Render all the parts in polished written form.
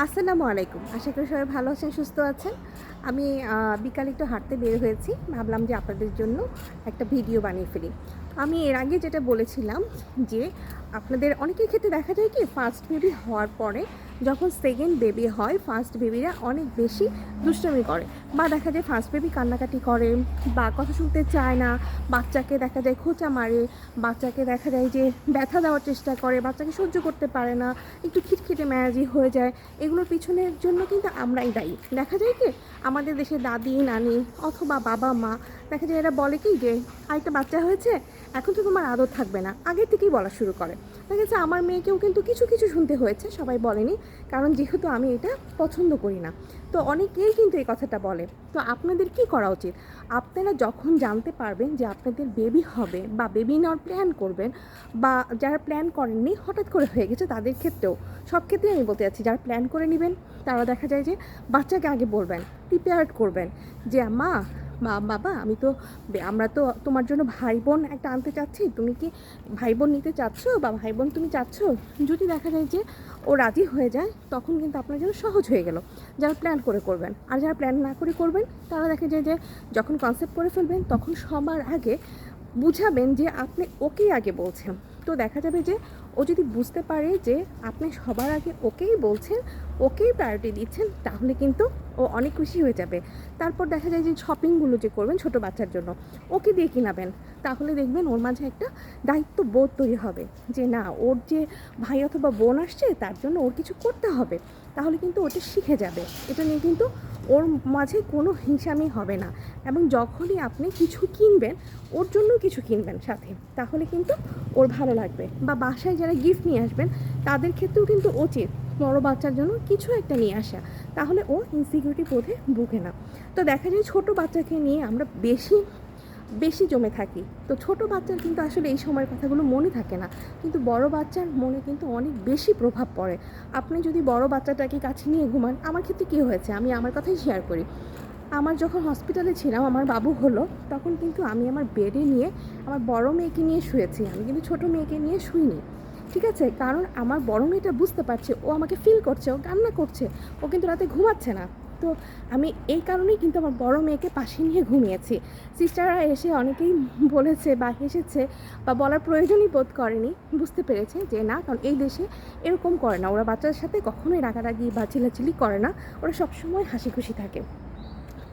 আসসালামু আলাইকুম। আশা করি সবাই ভালো আছেন, সুস্থ আছেন। আমি বিকালে একটু হাঁটতে বের হয়েছি। ভাবলাম যে আপনাদের জন্য একটা ভিডিও বানিয়ে ফেলি। আমি এর আগে যেটা বলেছিলাম যে আপনাদের অনেকের ক্ষেত্রে দেখা যায় কি ফার্স্ট বেবি হওয়ার পরে যখন সেকেন্ড বেবি হয় ফার্স্ট বেবিরা অনেক বেশি দুষ্টামি করে বা দেখা যায় ফার্স্ট বেবি কান্নাকাটি করে বা কথা শুনতে চায় না, বাচ্চাকে দেখা যায় খোঁচা মারে, বাচ্চাকে দেখা যায় যে ব্যথা দেওয়ার চেষ্টা করে, বাচ্চাকে সহ্য করতে পারে না, একটু খিটখিটে মেজাজি হয়ে যায়। এগুলোর পিছনের জন্য কিন্তু আমরাই দায়ী। দেখা যায় কি আমাদের দেশে দাদি নানি অথবা বাবা মা দেখা যায় এরা বলে কি যে আরেকটা বাচ্চা হয়েছে, এখন তো তোমার আদর থাকবে না, আগের থেকেই বলা শুরু করে। দেখা যাচ্ছে আমার মেয়েকেও কিন্তু কিছু কিছু শুনতে হয়েছে, সবাই বলেনি, কারণ যেহেতু আমি এটা পছন্দ করি না। তো অনেকেই কিন্তু এই কথাটা বলে। তো আপনাদের কি করা উচিত? আপনারা যখন জানতে পারবেন যে আপনাদের বেবি হবে বা বেবি নেওয়ার প্ল্যান করবেন, বা যারা প্ল্যান করেননি হঠাৎ করে হয়ে গেছে তাদের ক্ষেত্রেও, সব ক্ষেত্রে আমি বলতে চাচ্ছি, যারা প্ল্যান করে নেবেন তারা দেখা যায় যে বাচ্চাকে আগে বলবেন, প্রিপেয়ার করবেন যে মা বাবা আমরা তো তোমার জন্য ভাই বোন একটা আনতে চাচ্ছি, তুমি কি ভাই বোন নিতে চাচ্ছ বা ভাই বোন তুমি চাচ্ছ? যদি দেখা যায় যে ও রাজি হয়ে যায় তখন কিন্তু আপনার জন্য সহজ হয়ে গেল। যারা প্ল্যান করে করবেন, আর যারা প্ল্যান না করে করবেন তারা দেখা যায় যে যখন কনসেপ্ট করে ফেলবেন তখন সবার আগে বুঝাবেন যে আপনি ওকেই আগে বলছেন। তো দেখা যাবে যে ও যদি বুঝতে পারে যে আপনি সবার আগে ওকেই বলছেন, ওকেই প্রায়োরিটি দিচ্ছেন, তাহলে কিন্তু ও অনেক খুশি হয়ে যাবে। তারপর দেখা যায় যে শপিংগুলো যে করবেন ছোটো বাচ্চার জন্য ওকে দিয়ে কিনাবেন, তাহলে দেখবেন ওর মাঝে একটা দায়িত্ববোধ তৈরি হবে যে না, ওর যে ভাই অথবা বোন আসছে তার জন্য ওর কিছু করতে হবে। তাহলে কিন্তু ওটা শিখে যাবে। এটা নিয়ে কিন্তু ওর মাঝে কোনো হিংসামি হবে না। এবং যখনই আপনি কিছু কিনবেন ওর জন্য কিছু কিনবেন সাথে, তাহলে কিন্তু ওর ভালো লাগবে। বা বাসায় যারা গিফট নিয়ে আসবেন তাদের ক্ষেত্রেও কিন্তু উচিত বড় বাচ্চার জন্য কিছু একটা নিয়ে আসা, তাহলে ও ইনসিকিউরিটি বোধে ভুগে না। তো দেখা যায় ছোট বাচ্চাকে নিয়ে আমরা বেশি বেশি জমে থাকি। তো ছোট বাচ্চার কিন্তু আসলে এই সময়ের কথাগুলো মনে থাকে না, কিন্তু বড় বাচ্চার মনে কিন্তু অনেক বেশি প্রভাব পড়ে। আপনি যদি বড় বাচ্চাটাকে কাছে নিয়ে ঘুমান, আমার ক্ষেত্রে কী হয়েছে আমি আমার কথাই শেয়ার করি। আমার যখন হসপিটালে ছিলাম, আমার বাবু হলো, তখন কিন্তু আমি আমার বেডে নিয়ে আমার বড় মেয়েকে নিয়ে শুয়েছি, আমি কিন্তু ছোটো মেয়েকে নিয়ে শুইনি। ঠিক আছে, কারণ আমার বড় মেয়েটা বুঝতে পারছে, ও আমাকে ফিল করছে, ও কান্না করছে, ও কিন্তু রাতে ঘুমাচ্ছে না। তো আমি এই কারণেই কিন্তু আমার বড় মেয়েকে পাশে নিয়ে ঘুমিয়েছি। সিস্টাররা এসে অনেকেই বলেছে বা হেসেছে, বা বলার প্রয়োজনই বোধ করেনি, বুঝতে পেরেছে যে না, কারণ এই দেশে এরকম করে না, ওরা বাচ্চার সাথে কখনোই রাগারাগি বা চিল্লাচিল্লি করে না, ওরা সবসময় হাসি খুশি থাকে।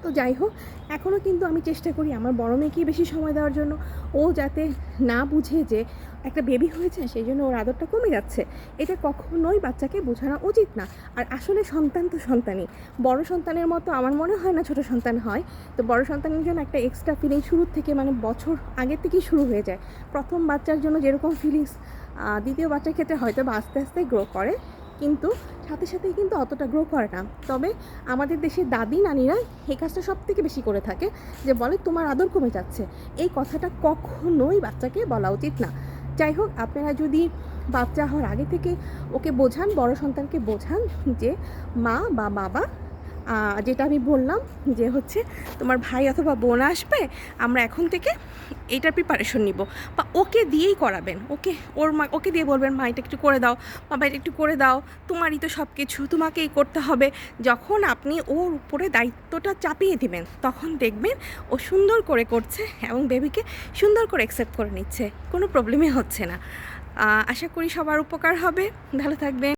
তো যাই হোক, এখনও কিন্তু আমি চেষ্টা করি আমার বড় মেয়েকেই বেশি সময় দেওয়ার জন্য। ও যাতে না বুঝে যে একটা বেবি হয়েছে সেই জন্য ওর আদরটা কমে যাচ্ছে, এটা কখনোই বাচ্চাকে বোঝানো উচিত না। আর আসলে সন্তান তো সন্তানই, বড় সন্তানের মতো আমার মনে হয় না ছোট সন্তান হয়। তো বড় সন্তানের জন্য একটা এক্সট্রা ফিলিং শুরুর থেকে, মানে বছর আগের থেকেই শুরু হয়ে যায়। প্রথম বাচ্চার জন্য যেরকম ফিলিংস দ্বিতীয় বাচ্চার ক্ষেত্রে হয়তো বা আস্তে আস্তে গ্রো করে, কিন্তু সাথে সাথেই কিন্তু অতটা গ্রো করে না। তবে আমাদের দেশের দাদি নানিরা এই কাজটা সব থেকে বেশি করে থাকে, যে বলে তোমার আদর কমে যাচ্ছে। এই কথাটা কখনোই বাচ্চাকে বলা উচিত না। যাই হোক, আপনারা যদি বাচ্চা হওয়ার আগে থেকে ওকে বোঝান, বড় সন্তানকে বোঝান যে মা বা বাবা, যেটা আমি বললাম যে হচ্ছে তোমার ভাই অথবা বোন আসবে, আমরা এখন থেকে এইটার প্রিপারেশন নিব, বা ওকে দিয়েই করাবেন। ওকে দিয়ে বলবেন মা এটা একটু করে দাও, বাবা এটা একটু করে দাও, তোমারই তো সব কিছু, তোমাকেই করতে হবে। যখন আপনি ওর উপরে দায়িত্বটা চাপিয়ে দিবেন তখন দেখবেন ও সুন্দর করে করছে এবং বেবিকে সুন্দর করে অ্যাকসেপ্ট করে নিচ্ছে, কোনো প্রবলেমই হচ্ছে না। আশা করি সবার উপকার হবে। ভালো থাকবেন।